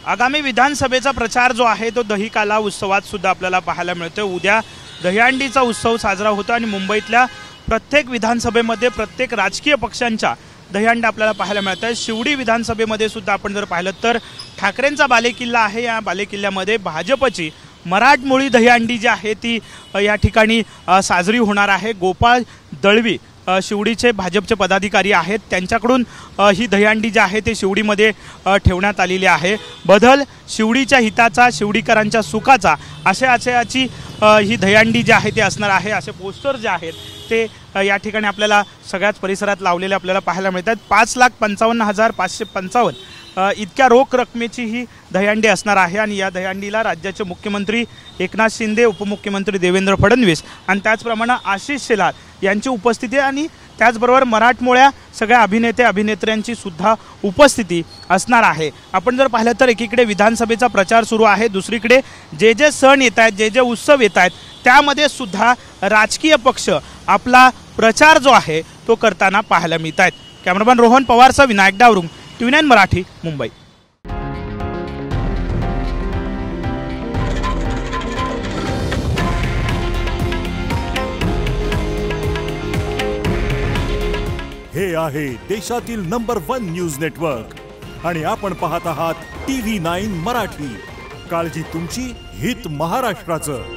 आगामी विधानसभेचा प्रचार जो आहे तो दहीकाला उत्सवात सुद्धा आपल्याला पाहायला मिळतो। उद्या दहीहंडीचा उत्सव साजरा होतो आणि मुंबईतल्या प्रत्येक विधानसभेमध्ये प्रत्येक राजकीय पक्षांच्या दहीहंडी आपल्याला पाहायला मिळतात। शिवडी विधानसभेमध्ये सुद्धा आपण जर पाहिलं तर ठाकरेंचा बालेकिल्ला आहे। या बालेकिल्ल्यामध्ये भाजपची मराठमोळी दहीहंडी जी आहे ती या ठिकाणी साजरी होणार आहे। गोपाळ दळवी शिवडीचे भाजपचे पदाधिकारी आहेत, त्यांच्याकडून ही दहीहंडी जी आहे ते शिवडीमध्ये ठेवण्यात आलेली आहे। बदल शिवडीच्या हिताचा, शिवडीकरांच्या सुखाचा आशयाची ही दहीहंडी जी आहे ते असणार आहे। असे पोस्टर जे आहेत ते या ठिकाणी आपल्याला सगळ्याच परिसरात लावलेले आपल्याला पाहायला मिळतात। 5,55,555 इतक्या रोख रकमेची ही दहीहंडी असणार आहे आणि या दहीहंडीला राज्याचे मुख्यमंत्री एकनाथ शिंदे, उपमुख्यमंत्री देवेंद्र फडणवीस आणि त्याचप्रमाणे आशिष शेलार यांची उपस्थिती आणि त्याचबरोबर मराठमोळ्या सगळ्या अभिनेते अभिनेत्र्यांची सुद्धा उपस्थिती असणार आहे। आपण जर पाहिलं तर एकीकडे विधानसभेचा प्रचार सुरू आहे, दुसरीकडे जे सण येत आहेत, जे उत्सव येत आहेत त्यामध्ये सुद्धा राजकीय पक्ष आपला प्रचार जो आहे तो करताना पाहायला मिळत आहेत। कॅमेरामॅन रोहन पवारसह विनायक डावरुंग, TV9 मराठी, मुंबई। हे आहे देशातील नंबर 1 न्यूज नेटवर्क आणि आपण पाहत आहात TV9 मराठी। काळजी तुमची, हित महाराष्ट्राचं।